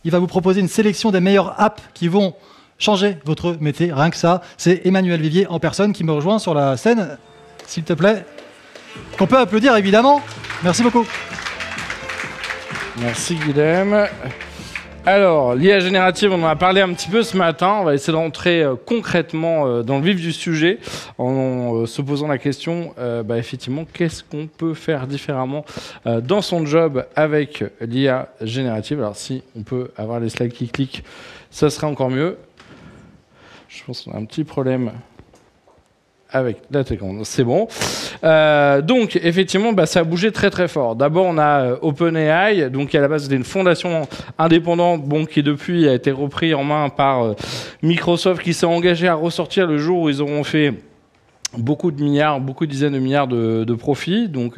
Il va vous proposer une sélection des meilleures apps qui vont changer votre métier. Rien que ça, c'est Emmanuel Vivier en personne qui me rejoint sur la scène. S'il te plaît, qu'on peut applaudir évidemment. Merci beaucoup. Merci Guilhem. Alors, l'IA générative, on en a parlé un petit peu ce matin. On va essayer de rentrer concrètement dans le vif du sujet en se posant la question, effectivement, qu'est-ce qu'on peut faire différemment dans son job avec l'IA générative. Alors, si on peut avoir les slides qui cliquent, ça serait encore mieux. Je pense qu'on a un petit problème avec la télécommande, c'est bon. Donc, effectivement, ça a bougé très très fort. D'abord, on a OpenAI, donc qui à la base c'était une fondation indépendante, qui depuis a été repris en main par Microsoft, qui s'est engagé à ressortir le jour où ils auront fait beaucoup de milliards, beaucoup de dizaines de milliards de profits. Donc,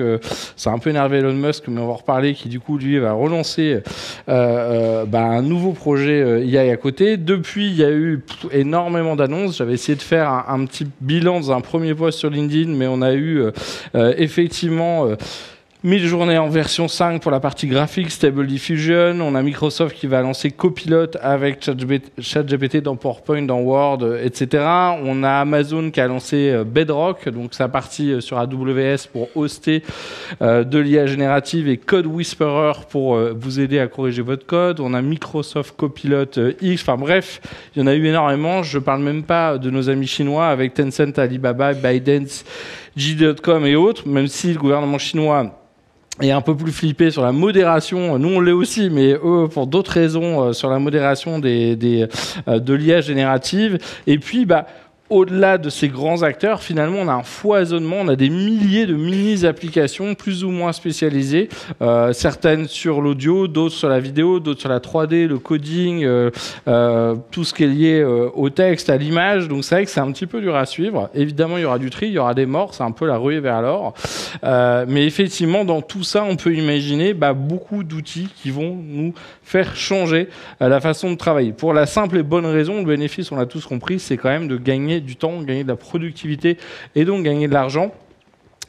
ça a un peu énervé Elon Musk, mais on va en reparler, qui du coup, lui, va relancer un nouveau projet IA à côté. Depuis, il y a eu énormément d'annonces. J'avais essayé de faire un petit bilan dans un premier post sur LinkedIn, mais on a eu effectivement 1000 journées en version 5 pour la partie graphique, Stable Diffusion. On a Microsoft qui va lancer Copilot avec ChatGPT dans PowerPoint, dans Word, etc. On a Amazon qui a lancé Bedrock, donc sa partie sur AWS pour hoster de l'IA générative, et Code Whisperer pour vous aider à corriger votre code. On a Microsoft Copilot X. Enfin bref, il y en a eu énormément. Je ne parle même pas de nos amis chinois avec Tencent, Alibaba, ByteDance, JD.com et autres, même si le gouvernement chinois est un peu plus flippé sur la modération. Nous, on l'est aussi, mais eux, pour d'autres raisons, sur la modération de l'IA générative. Et puis, au-delà de ces grands acteurs, finalement, on a un foisonnement, on a des milliers de mini-applications plus ou moins spécialisées, certaines sur l'audio, d'autres sur la vidéo, d'autres sur la 3D, le coding, tout ce qui est lié au texte, à l'image. Donc c'est vrai que c'est un petit peu dur à suivre. Évidemment, il y aura du tri, il y aura des morts, c'est un peu la ruée vers l'or. Mais effectivement, dans tout ça, on peut imaginer beaucoup d'outils qui vont nous faire changer la façon de travailler. Pour la simple et bonne raison, le bénéfice, on l'a tous compris, c'est quand même de gagner du temps, gagner de la productivité et donc gagner de l'argent.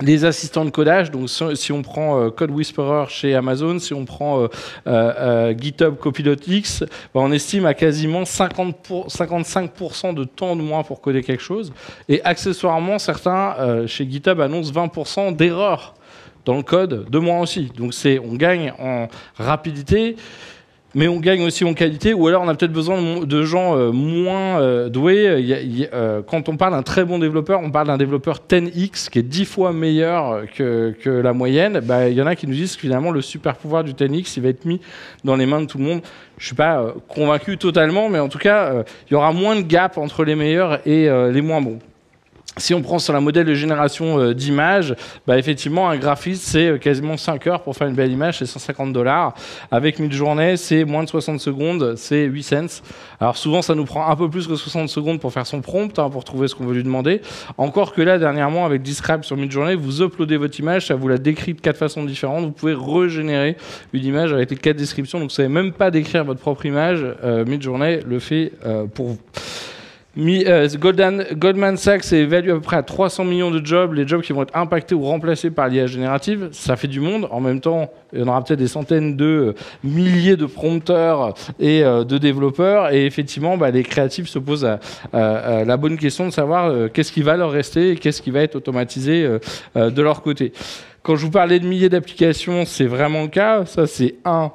Les assistants de codage, donc si on prend Code Whisperer chez Amazon, si on prend GitHub Copilot X, on estime à quasiment 55% de temps de moins pour coder quelque chose. Et accessoirement, certains chez GitHub annoncent 20% d'erreurs dans le code de moins aussi. Donc on gagne en rapidité, mais on gagne aussi en qualité, ou alors on a peut-être besoin de gens moins doués. Quand on parle d'un très bon développeur, on parle d'un développeur 10x, qui est 10 fois meilleur que la moyenne. Il y en a qui nous disent que finalement, le super pouvoir du 10x, il va être mis dans les mains de tout le monde. Je ne suis pas convaincu totalement, mais en tout cas, il y aura moins de gap entre les meilleurs et les moins bons. Si on prend sur la modèle de génération d'images, effectivement, un graphiste, c'est quasiment 5 heures pour faire une belle image, c'est $150. Avec 1000 journées, c'est moins de 60 secondes, c'est 8 cents. Alors souvent, ça nous prend un peu plus que 60 secondes pour faire son prompt, pour trouver ce qu'on veut lui demander. Encore que là, dernièrement, avec Describe sur 1000 journées, vous uploadez votre image, ça vous la décrit de 4 façons différentes. Vous pouvez régénérer une image avec les 4 descriptions. Donc, vous ne savez même pas décrire votre propre image. 1000 journées le fait pour vous. Goldman Sachs est évalué à peu près à 300 millions de jobs, les jobs qui vont être impactés ou remplacés par l'IA générative. Ça fait du monde. En même temps, il y en aura peut-être des centaines de milliers de prompteurs et de développeurs. Et effectivement, les créatifs se posent la bonne question de savoir qu'est-ce qui va leur rester et qu'est-ce qui va être automatisé de leur côté. Quand je vous parlais de milliers d'applications, c'est vraiment le cas. Ça, c'est un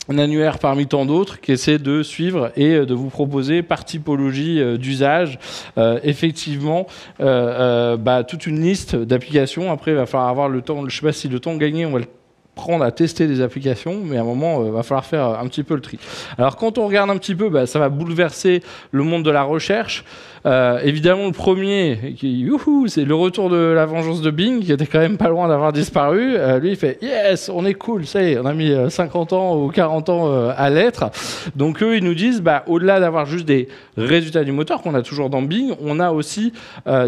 annuaire parmi tant d'autres qui essaie de suivre et de vous proposer par typologie d'usage effectivement toute une liste d'applications. Après, il va falloir avoir le temps, je ne sais pas si le temps gagné, on va le prendre à tester des applications, mais à un moment, il va falloir faire un petit peu le tri. Alors, quand on regarde un petit peu, ça va bouleverser le monde de la recherche. Évidemment, le premier, c'est le retour de la vengeance de Bing, qui était quand même pas loin d'avoir disparu. Lui, il fait « Yes, on est cool, ça y est, on a mis 50 ans ou 40 ans à l'être. » Donc, eux, ils nous disent, au-delà d'avoir juste des résultats du moteur qu'on a toujours dans Bing, on a aussi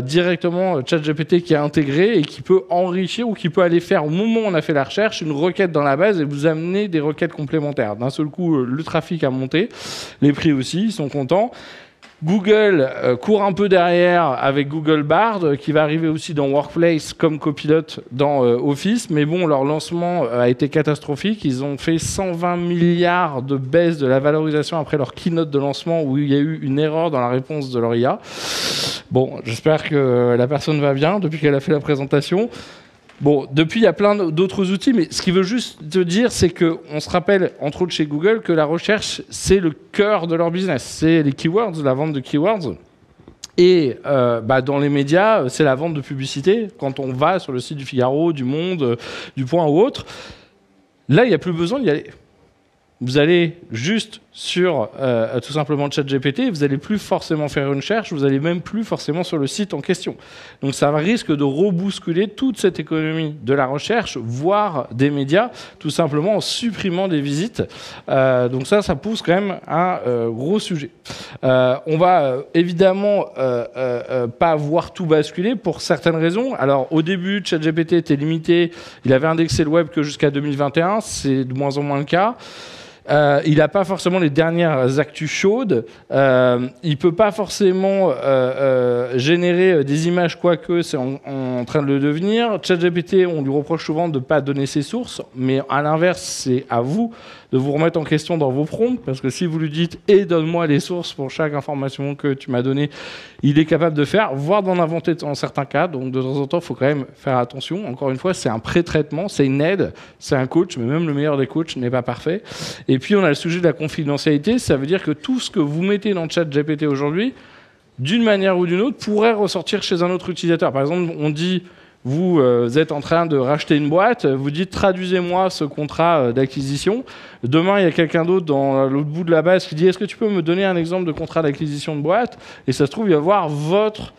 directement ChatGPT qui est intégré et qui peut enrichir ou qui peut aller faire, au moment où on a fait la recherche, une requête dans la base et vous amener des requêtes complémentaires. D'un seul coup, le trafic a monté, les prix aussi, ils sont contents. Google court un peu derrière avec Google Bard, qui va arriver aussi dans Workplace comme copilote dans Office. Mais bon, leur lancement a été catastrophique. Ils ont fait 120 milliards de baisse de la valorisation après leur keynote de lancement où il y a eu une erreur dans la réponse de leur IA. Bon, j'espère que la personne va bien depuis qu'elle a fait la présentation. Bon, depuis, il y a plein d'autres outils, mais ce qu'il veut juste te dire, c'est qu'on se rappelle, entre autres chez Google, que la recherche, c'est le cœur de leur business. C'est les keywords, la vente de keywords. Et dans les médias, c'est la vente de publicité. Quand on va sur le site du Figaro, du Monde, du Point ou autre, là, il n'y a plus besoin d'y aller. Vous allez juste sur tout simplement ChatGPT, vous n'allez plus forcément faire une recherche, vous n'allez même plus forcément sur le site en question. Donc ça risque de rebousculer toute cette économie de la recherche, voire des médias, tout simplement en supprimant des visites. Donc ça pousse quand même un gros sujet. On va évidemment pas voir tout basculer pour certaines raisons. Alors au début, ChatGPT était limité, il avait indexé le web que jusqu'à 2021, c'est de moins en moins le cas. Il n'a pas forcément les dernières actus chaudes. Il ne peut pas forcément générer des images, quoique c'est en train de le devenir. ChatGPT, on lui reproche souvent de ne pas donner ses sources, mais à l'inverse, c'est à vous de vous remettre en question dans vos prompts, parce que si vous lui dites « et donne-moi les sources pour chaque information que tu m'as donnée », il est capable de faire, voire d'en inventer dans certains cas. Donc de temps en temps, il faut quand même faire attention. Encore une fois, c'est un pré-traitement, c'est une aide, c'est un coach, mais même le meilleur des coachs n'est pas parfait. Et puis on a le sujet de la confidentialité, ça veut dire que tout ce que vous mettez dans ChatGPT aujourd'hui, d'une manière ou d'une autre, pourrait ressortir chez un autre utilisateur. Par exemple, on dit... Vous êtes en train de racheter une boîte, vous dites « traduisez-moi ce contrat d'acquisition ». Demain, il y a quelqu'un d'autre dans l'autre bout de la base qui dit « est-ce que tu peux me donner un exemple de contrat d'acquisition de boîte ?» Et ça se trouve, il va voir votre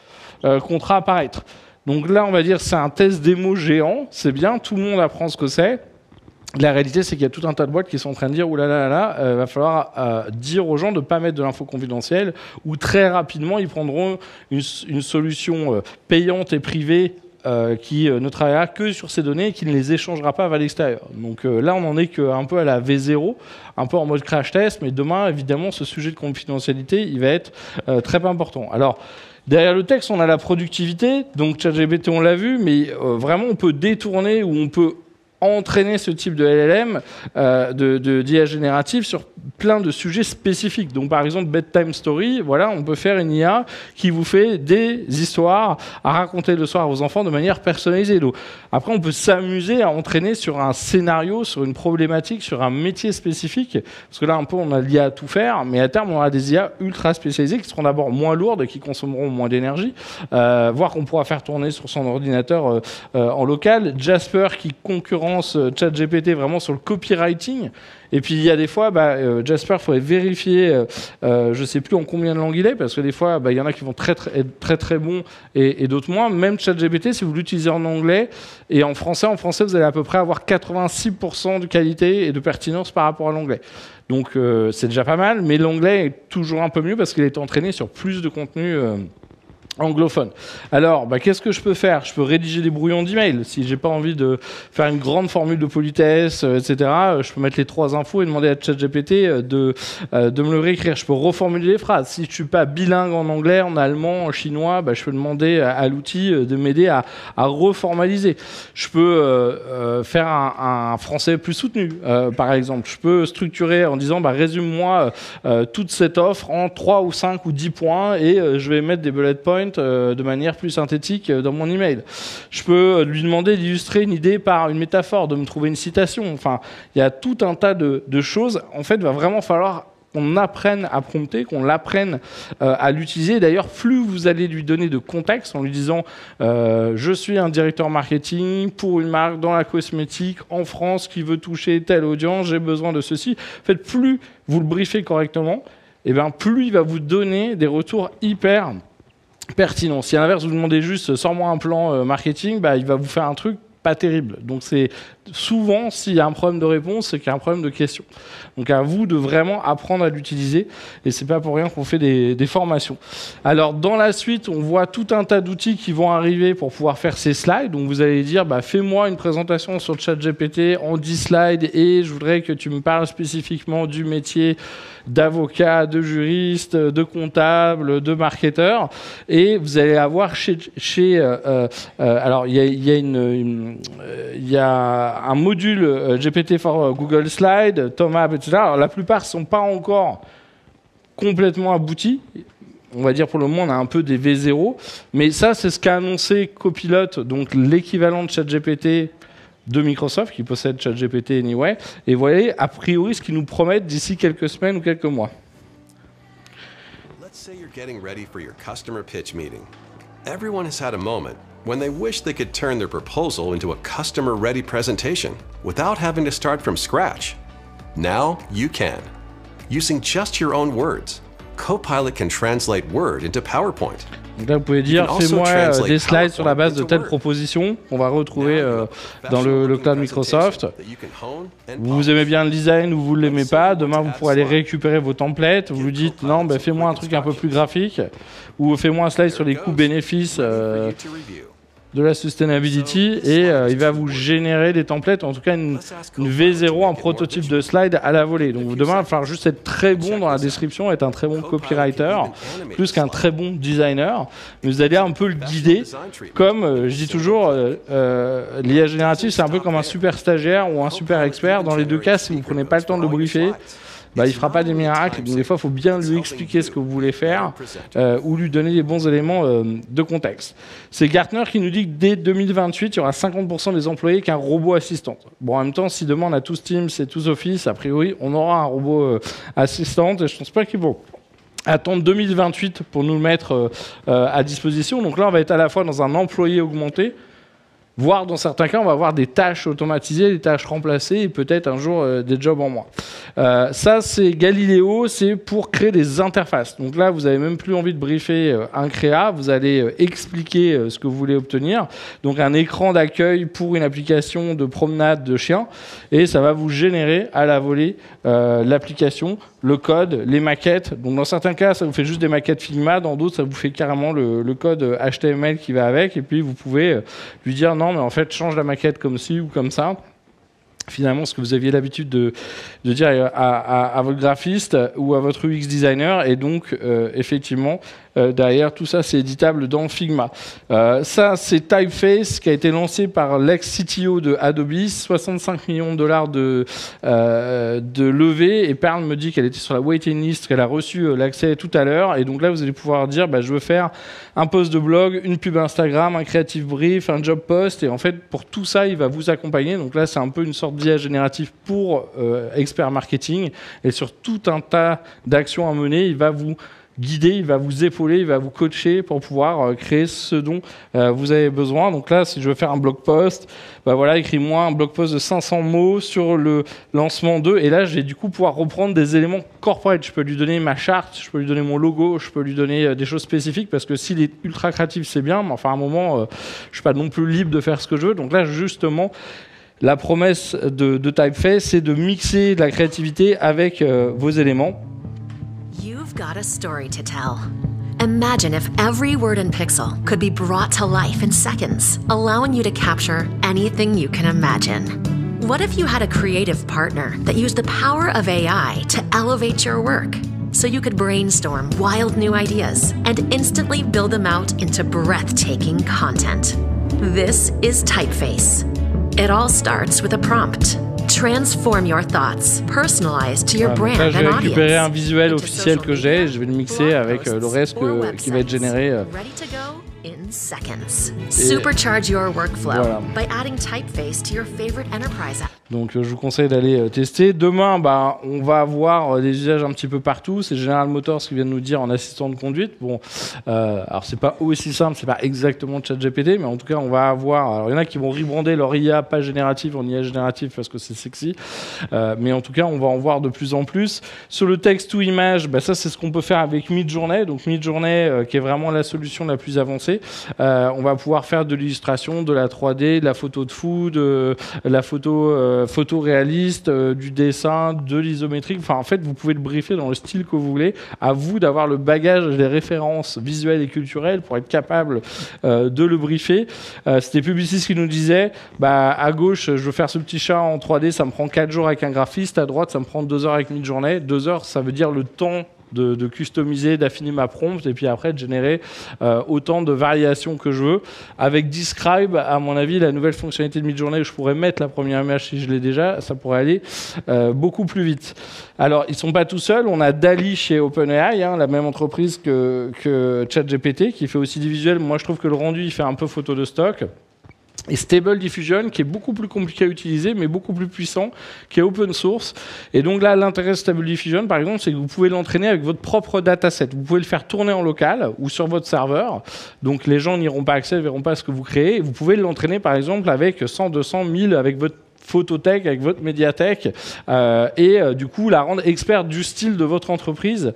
contrat apparaître. Donc là, on va dire c'est un test démo géant, c'est bien, tout le monde apprend ce que c'est. La réalité, c'est qu'il y a tout un tas de boîtes qui sont en train de dire « Ouh là là là, va falloir dire aux gens de ne pas mettre de l'info confidentielle » ou très rapidement, ils prendront une solution payante et privée qui ne travaillera que sur ces données et qui ne les échangera pas vers l'extérieur. Donc là, on en est un peu à la V0, un peu en mode crash test, mais demain, évidemment, ce sujet de confidentialité, il va être très important. Alors, derrière le texte, on a la productivité, donc ChatGPT, on l'a vu, mais vraiment, on peut détourner ou on peut entraîner ce type de LLM, d'IA générative sur plein de sujets spécifiques. Donc par exemple, Bedtime Story, voilà, on peut faire une IA qui vous fait des histoires à raconter le soir à vos enfants de manière personnalisée. Donc, après, on peut s'amuser à entraîner sur un scénario, sur une problématique, sur un métier spécifique, parce que là, un peu, on a l'IA à tout faire, mais à terme, on aura des IA ultra spécialisées qui seront d'abord moins lourdes et qui consommeront moins d'énergie, voire qu'on pourra faire tourner sur son ordinateur en local. Jasper qui concurrence ChatGPT vraiment sur le copywriting. Et puis il y a des fois, Jasper, il faudrait vérifier, je ne sais plus en combien de langues il est, parce que des fois, il y en a qui vont être très bons et d'autres moins. Même ChatGPT, si vous l'utilisez en anglais et en français, vous allez à peu près avoir 86% de qualité et de pertinence par rapport à l'anglais. Donc c'est déjà pas mal, mais l'anglais est toujours un peu mieux parce qu'il est entraîné sur plus de contenu anglophone. Alors, qu'est-ce que je peux faire? Je peux rédiger des brouillons d'email. Si j'ai pas envie de faire une grande formule de politesse, etc., je peux mettre les 3 infos et demander à ChatGPT de me le réécrire. Je peux reformuler les phrases. Si je suis pas bilingue en anglais, en allemand, en chinois, je peux demander à l'outil de m'aider à reformaliser. Je peux faire un français plus soutenu, par exemple. Je peux structurer en disant, résume-moi toute cette offre en 3 ou 5 ou 10 points et je vais mettre des bullet points de manière plus synthétique dans mon email. Je peux lui demander d'illustrer une idée par une métaphore, de me trouver une citation. Enfin, il y a tout un tas de choses. En fait, il va vraiment falloir qu'on apprenne à prompter, qu'on l'apprenne à l'utiliser. D'ailleurs, plus vous allez lui donner de contexte en lui disant je suis un directeur marketing pour une marque dans la cosmétique en France qui veut toucher telle audience, j'ai besoin de ceci. En fait, plus vous le briefez correctement, plus il va vous donner des retours hyper pertinent. Si à l'inverse, vous demandez juste « sors-moi un plan marketing », il va vous faire un truc pas terrible. Donc c'est souvent, s'il y a un problème de réponse, c'est qu'il y a un problème de question. Donc à vous de vraiment apprendre à l'utiliser, et c'est pas pour rien qu'on fait des formations. Alors dans la suite, on voit tout un tas d'outils qui vont arriver pour pouvoir faire ces slides. Donc vous allez dire, fais-moi une présentation sur ChatGPT en 10 slides, et je voudrais que tu me parles spécifiquement du métier d'avocat, de juriste, de comptable, de marketeur, et vous allez avoir alors il y a un module GPT for Google Slide, TomApp, etc. Alors la plupart sont pas encore complètement aboutis. On va dire pour le moment, on a un peu des V0, mais ça, c'est ce qu'a annoncé Copilot, donc l'équivalent de ChatGPT de Microsoft, qui possède ChatGPT anyway. Et vous voyez, a priori, ce qu'ils nous promettent d'ici quelques semaines ou quelques mois. Let's say you're getting ready for your customer pitch meeting. Everyone has had a moment when they wish they could turn their proposal into a customer-ready presentation without having to start from scratch. Now you can. Using just your own words, Copilot can translate Word into PowerPoint. Donc là, vous pouvez dire, fais-moi des slides sur la base de telle proposition qu'on va retrouver dans le cloud Microsoft. Vous aimez bien le design ou vous ne l'aimez pas, demain vous pourrez aller récupérer vos templates. Vous lui dites, non, fais-moi un truc un peu plus graphique, ou fais-moi un slide sur les coûts-bénéfices de la sustainability, et il va vous générer des templates, en tout cas une V0, un prototype de slide à la volée. Donc demain, il va falloir juste être très bon dans la description, être un très bon copywriter, plus qu'un très bon designer. Mais vous allez un peu le guider, comme je dis toujours, l'IA générative, c'est un peu comme un super stagiaire ou un super expert. Dans les deux cas, si vous ne prenez pas le temps de le briefer, il ne fera pas des miracles. Donc des fois, il faut bien lui expliquer ce que vous voulez faire ou lui donner les bons éléments de contexte. C'est Gartner qui nous dit que dès 2028, il y aura 50% des employés qu'un robot assistant. Bon, en même temps, si demain on a tous Teams et tous Office, a priori, on aura un robot assistant. Et je ne pense pas qu'ils vont attendre 2028 pour nous le mettre à disposition. Donc là, on va être à la fois dans un employé augmenté, voire dans certains cas, on va avoir des tâches automatisées, des tâches remplacées et peut-être un jour des jobs en moins. Ça, c'est Galileo, c'est pour créer des interfaces. Donc là, vous n'avez même plus envie de briefer un créa, vous allez expliquer ce que vous voulez obtenir. Donc un écran d'accueil pour une application de promenade de chien, et ça va vous générer à la volée l'application, le code, les maquettes. Donc dans certains cas, ça vous fait juste des maquettes Figma, dans d'autres, ça vous fait carrément le code HTML qui va avec, et puis vous pouvez lui dire non, mais en fait, change la maquette comme ci ou comme ça. Finalement, ce que vous aviez l'habitude de dire à votre graphiste ou à votre UX designer, et donc effectivement, derrière tout ça, c'est éditable dans Figma. Ça, c'est Typeface qui a été lancé par l'ex-CTO de Adobe, 65 millions de dollars de levée, et Perl me dit qu'elle était sur la waiting list, qu'elle a reçu l'accès tout à l'heure, et donc là, vous allez pouvoir dire, je veux faire un post de blog, une pub Instagram, un creative brief, un job post, et en fait, pour tout ça, il va vous accompagner. Donc là, c'est un peu une sorte d'IA générative pour expert marketing, et sur tout un tas d'actions à mener, il va vous guider, il va vous épauler, il va vous coacher pour pouvoir créer ce dont vous avez besoin. Donc là, si je veux faire un blog post, écris-moi un blog post de 500 mots sur le lancement 2, et là, je vais du coup pouvoir reprendre des éléments corporate. Je peux lui donner ma charte, je peux lui donner mon logo, je peux lui donner des choses spécifiques, parce que s'il est ultra créatif, c'est bien, mais enfin, à un moment, je suis pas non plus libre de faire ce que je veux. Donc là, justement, la promesse de Typeface, c'est de mixer de la créativité avec vos éléments. You've got a story to tell. Imagine if every word in Pixel could be brought to life in seconds, allowing you to capture anything you can imagine. What if you had a creative partner that used the power of AI to elevate your work, so you could brainstorm wild new ideas and instantly build them out into breathtaking content? This is Typeface. It all starts with a prompt. Transform your thoughts, personalized to your brand là, je vais and récupérer audience. un visuel officiel que j'ai, je vais le mixer avec le reste qui va être généré. Ready to go in seconds. Supercharge your workflow by adding Typeface to your favorite enterprise app. Donc je vous conseille d'aller tester. Demain, on va avoir des usages un petit peu partout. C'est General Motors qui vient de nous dire en assistant de conduite. Bon, alors c'est pas aussi simple, c'est pas exactement ChatGPT, mais en tout cas on va avoir. Alors il y en a qui vont rebrander leur IA pas générative en IA générative parce que c'est sexy, mais en tout cas on va en voir de plus en plus. Sur le texte ou image, ça c'est ce qu'on peut faire avec Midjourney. Donc Midjourney qui est vraiment la solution la plus avancée. On va pouvoir faire de l'illustration, de la 3D, de la photo de food, de la photo réaliste, du dessin, de l'isométrique. Enfin, en fait, vous pouvez le briefer dans le style que vous voulez. À vous d'avoir le bagage des références visuelles et culturelles pour être capable de le briefer. C'était Publicis qui nous disait, à gauche, je veux faire ce petit chat en 3D, ça me prend 4 jours avec un graphiste. À droite, ça me prend 2 heures avec Midjourney. 2 heures, ça veut dire le temps de customiser, d'affiner ma prompt et puis après de générer autant de variations que je veux. Avec Describe, à mon avis, la nouvelle fonctionnalité de Midjourney, je pourrais mettre la première image si je l'ai déjà, ça pourrait aller beaucoup plus vite. Alors, ils ne sont pas tout seuls. On a DALL-E chez OpenAI, la même entreprise que ChatGPT, qui fait aussi du visuel. Moi, je trouve que le rendu, il fait un peu photo de stock. Et Stable Diffusion, qui est beaucoup plus compliqué à utiliser, mais beaucoup plus puissant, qui est open source. Et donc là, l'intérêt de Stable Diffusion, par exemple, c'est que vous pouvez l'entraîner avec votre propre dataset. Vous pouvez le faire tourner en local ou sur votre serveur. Donc les gens n'iront pas accès, ne verront pas ce que vous créez. Et vous pouvez l'entraîner, par exemple, avec 100, 200, 1000, avec votre photothèque, avec votre médiathèque, du coup la rendre experte du style de votre entreprise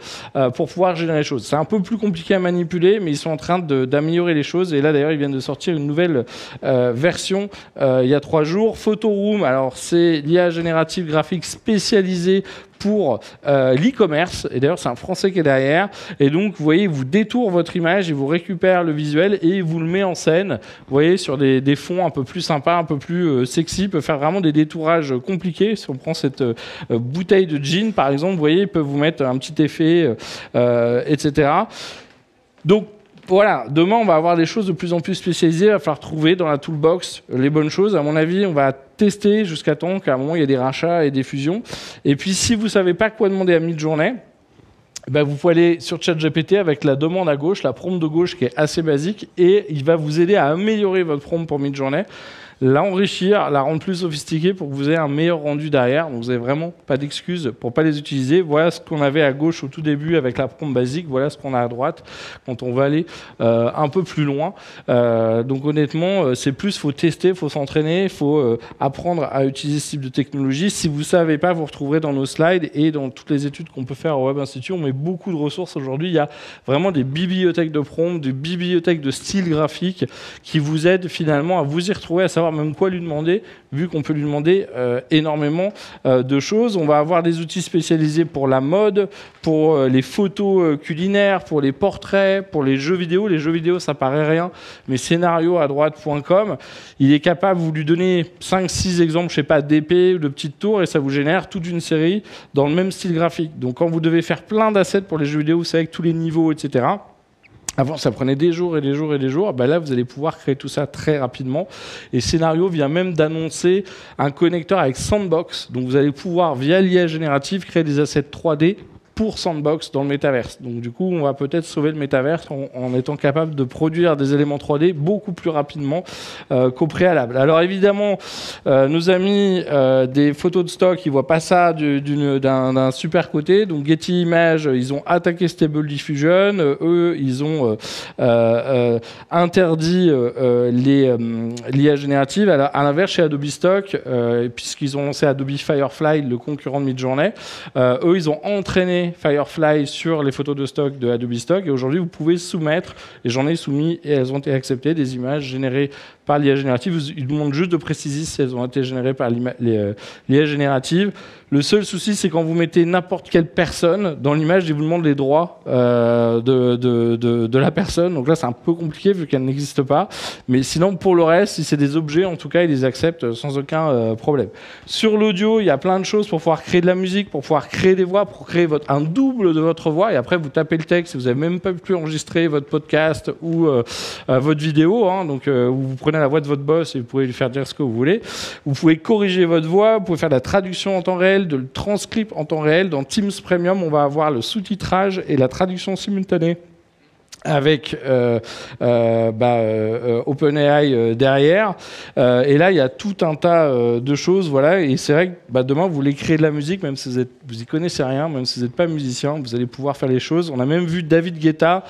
pour pouvoir générer les choses. C'est un peu plus compliqué à manipuler, mais ils sont en train d'améliorer les choses. Et là d'ailleurs, ils viennent de sortir une nouvelle version il y a 3 jours. Photoroom, alors c'est l'IA générative graphique spécialisée pour l'e-commerce, et d'ailleurs c'est un Français qui est derrière, et donc vous voyez, il vous détourne votre image, il vous récupère le visuel et il vous le met en scène, vous voyez, sur des fonds un peu plus sympas, un peu plus sexy, il peut faire vraiment des détourages compliqués. Si on prend cette bouteille de gin par exemple, vous voyez, il peut vous mettre un petit effet, etc. Donc voilà, demain on va avoir des choses de plus en plus spécialisées, il va falloir trouver dans la toolbox les bonnes choses. À mon avis, on va tester jusqu'à temps qu'à un moment il y ait des rachats et des fusions. Et puis si vous ne savez pas quoi demander à Midjourney, vous pouvez aller sur ChatGPT avec la demande à gauche, la prompt de gauche qui est assez basique, et il va vous aider à améliorer votre prompt pour Midjourney, l'enrichir, la rendre plus sophistiquée pour que vous ayez un meilleur rendu derrière. Donc vous n'avez vraiment pas d'excuses pour ne pas les utiliser. Voilà ce qu'on avait à gauche au tout début avec la prompt basique, voilà ce qu'on a à droite quand on va aller un peu plus loin. Donc honnêtement, c'est plus, il faut tester, il faut s'entraîner, il faut apprendre à utiliser ce type de technologie. Si vous ne savez pas, vous retrouverez dans nos slides et dans toutes les études qu'on peut faire au Web Institute. On met beaucoup de ressources aujourd'hui. Il y a vraiment des bibliothèques de prompt, des bibliothèques de style graphique qui vous aident finalement à vous y retrouver, à savoir même quoi lui demander, vu qu'on peut lui demander énormément de choses. On va avoir des outils spécialisés pour la mode, pour les photos culinaires, pour les portraits, pour les jeux vidéo. Les jeux vidéo, ça paraît rien, mais scénario à droite.com, il est capable, vous lui donnez 5-6 exemples, je sais pas, d'épées ou de petites tours, et ça vous génère toute une série dans le même style graphique. Donc quand vous devez faire plein d'assets pour les jeux vidéo, vous savez, avec tous les niveaux, etc., avant, ça prenait des jours et des jours et des jours. Là, vous allez pouvoir créer tout ça très rapidement. Et Scénario vient même d'annoncer un connecteur avec Sandbox. Donc, vous allez pouvoir, via l'IA générative, créer des assets 3D pour Sandbox dans le métaverse. Donc du coup, on va peut-être sauver le métaverse en étant capable de produire des éléments 3D beaucoup plus rapidement qu'au préalable. Alors évidemment, nos amis des photos de stock, ils voient pas ça d'un super côté. Donc Getty Images, ils ont attaqué Stable Diffusion. Eux, ils ont interdit l'IA générative. À l'inverse, chez Adobe Stock, puisqu'ils ont lancé Adobe Firefly, le concurrent de Midjourney, eux, ils ont entraîné Firefly sur les photos de stock de Adobe Stock, et aujourd'hui vous pouvez soumettre, et j'en ai soumis et elles ont été acceptées, des images générées par l'IA générative. Ils demandent juste de préciser si elles ont été générées par l'IA générative. Le seul souci, c'est quand vous mettez n'importe quelle personne dans l'image, il vous demande les droits de la personne. Donc là, c'est un peu compliqué vu qu'elle n'existe pas. Mais sinon, pour le reste, si c'est des objets, en tout cas, ils les acceptent sans aucun problème. Sur l'audio, il y a plein de choses pour pouvoir créer de la musique, pour pouvoir créer des voix, pour créer un double de votre voix. Et après, vous tapez le texte. Vous n'avez même pas pu enregistrer votre podcast ou votre vidéo. Donc, vous prenez la voix de votre boss et vous pouvez lui faire dire ce que vous voulez. Vous pouvez corriger votre voix, vous pouvez faire de la traduction en temps réel, de le transcript en temps réel. Dans Teams Premium, on va avoir le sous-titrage et la traduction simultanée avec OpenAI derrière. Et là, il y a tout un tas de choses. Voilà. Et c'est vrai que demain, vous voulez créer de la musique, même si vous y connaissez rien, même si vous n'êtes pas musicien, vous allez pouvoir faire les choses. On a même vu David Guetta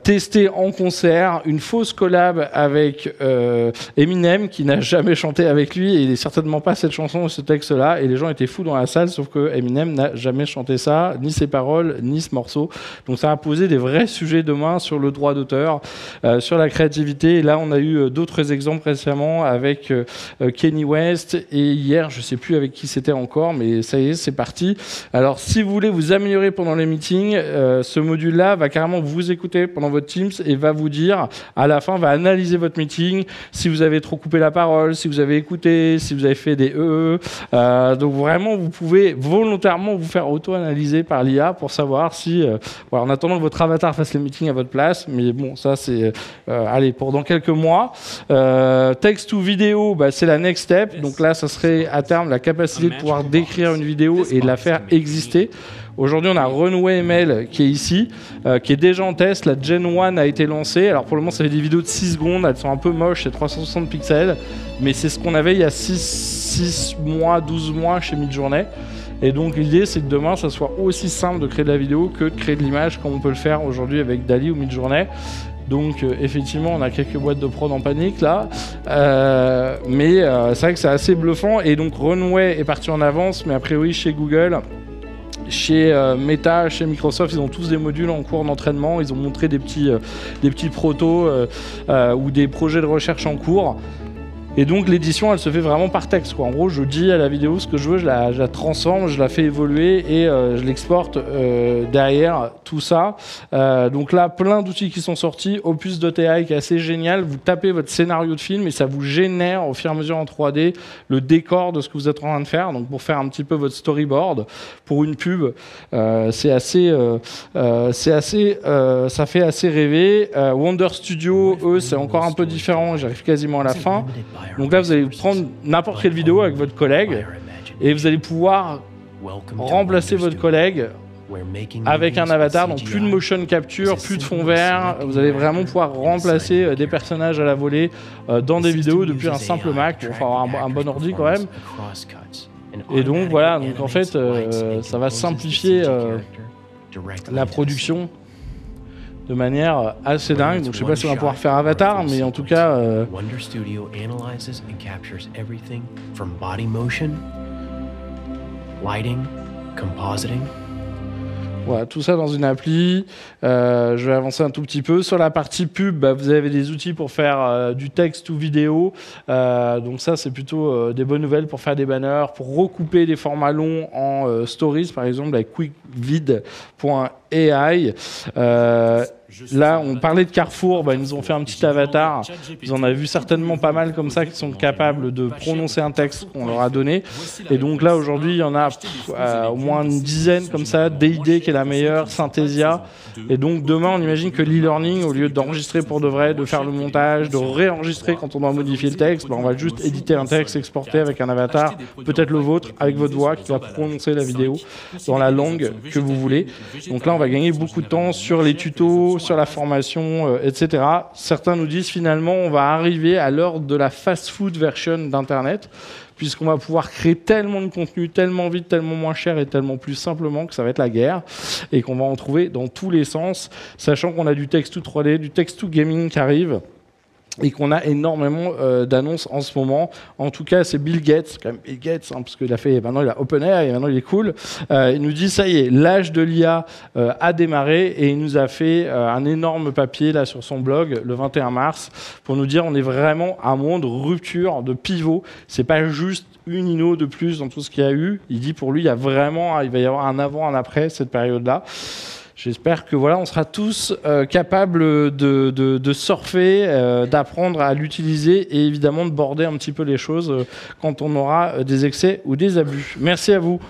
tester en concert une fausse collab avec Eminem qui n'a jamais chanté avec lui, et il n'est certainement pas cette chanson ou ce texte-là, et les gens étaient fous dans la salle, sauf que Eminem n'a jamais chanté ça, ni ses paroles, ni ce morceau. Donc ça a posé des vrais sujets demain sur le droit d'auteur, sur la créativité. Et là, on a eu d'autres exemples récemment avec Kanye West, et hier, je ne sais plus avec qui c'était encore, mais ça y est, c'est parti. Alors, si vous voulez vous améliorer pendant les meetings, ce module-là va carrément vous écouter pendant votre Teams et va vous dire, à la fin, va analyser votre meeting, si vous avez trop coupé la parole, si vous avez écouté, si vous avez fait des donc vraiment, vous pouvez volontairement vous faire auto-analyser par l'IA pour savoir si, en attendant que votre avatar fasse les meetings à votre place, mais bon, ça c'est, allez, pour dans quelques mois. Texte ou vidéo, c'est la next step, donc là, ça serait à terme la capacité de pouvoir décrire une vidéo et de la faire exister. Aujourd'hui, on a Runway ML qui est ici, qui est déjà en test. La Gen 1 a été lancée. Alors pour le moment, ça fait des vidéos de 6 secondes. Elles sont un peu moches, c'est 360 pixels. Mais c'est ce qu'on avait il y a 6 mois, 12 mois chez Midjourney. Et donc l'idée, c'est que demain, ça soit aussi simple de créer de la vidéo que de créer de l'image, comme on peut le faire aujourd'hui avec DALL-E ou Midjourney. Donc effectivement, on a quelques boîtes de prod en panique là, mais c'est vrai que c'est assez bluffant. Et donc Runway est parti en avance, mais a priori chez Google, chez Meta, chez Microsoft, ils ont tous des modules en cours d'entraînement. Ils ont montré des petits protos ou des projets de recherche en cours. Et donc l'édition, elle se fait vraiment par texte, quoi. En gros, je dis à la vidéo ce que je veux, je la transforme, je la fais évoluer et je l'exporte derrière tout ça. Donc là, plein d'outils qui sont sortis. Opus.ai qui est assez génial. Vous tapez votre scénario de film et ça vous génère au fur et à mesure en 3D le décor de ce que vous êtes en train de faire. Donc pour faire un petit peu votre storyboard pour une pub, ça fait assez rêver. Wonder Studio, eux, c'est encore un peu différent. J'arrive quasiment à la fin. Donc là, vous allez prendre n'importe quelle vidéo avec votre collègue et vous allez pouvoir remplacer votre collègue avec un avatar. Donc plus de motion capture, plus de fond vert. Vous allez vraiment pouvoir remplacer des personnages à la volée dans des vidéos depuis un simple Mac. Il faut avoir un bon ordi quand même. Et donc voilà, donc en fait, ça va simplifier la production de manière assez dingue. Donc je sais pas si on va pouvoir faire Avatar, mais en tout cas Wonder Studio analyzes and captures everything from body motion, lighting, compositing. Voilà, tout ça dans une appli. Je vais avancer un tout petit peu. Sur la partie pub, vous avez des outils pour faire du texte ou vidéo. Donc ça, c'est plutôt des bonnes nouvelles pour faire des banners, pour recouper des formats longs en stories, par exemple, avec quickvid.ai. Là, on parlait de Carrefour, ils nous ont fait un petit avatar. Vous en avez vu certainement pas mal comme ça qui sont capables de prononcer un texte qu'on leur a donné. Et donc là, aujourd'hui, il y en a au moins une dizaine comme ça. DID qui est la meilleure, Synthesia. Et donc demain, on imagine que l'e-learning, au lieu d'enregistrer pour de vrai, de faire le montage, de réenregistrer quand on doit modifier le texte, on va juste éditer un texte, exporter avec un avatar, peut-être le vôtre, avec votre voix qui va prononcer la vidéo dans la langue que vous voulez. Donc là, on va gagner beaucoup de temps sur les tutos, sur la formation, etc. Certains nous disent finalement on va arriver à l'heure de la fast-food version d'Internet, puisqu'on va pouvoir créer tellement de contenu, tellement vite, tellement moins cher et tellement plus simplement que ça va être la guerre, et qu'on va en trouver dans tous les sens, sachant qu'on a du text to 3D, du text to gaming qui arrive, et qu'on a énormément d'annonces en ce moment. En tout cas, c'est Bill Gates, quand même Bill Gates, parce qu'il a fait, maintenant il a OpenAI, et maintenant il est cool. Il nous dit, ça y est, l'âge de l'IA a démarré, et il nous a fait un énorme papier là sur son blog le 21 mars pour nous dire on est vraiment à un moment de rupture, de pivot. C'est pas juste une inno de plus dans tout ce qu'il y a eu. Il dit pour lui, il va y avoir un avant, un après cette période-là. J'espère que on sera tous capables de surfer, d'apprendre à l'utiliser et évidemment de border un petit peu les choses quand on aura des excès ou des abus. Merci à vous.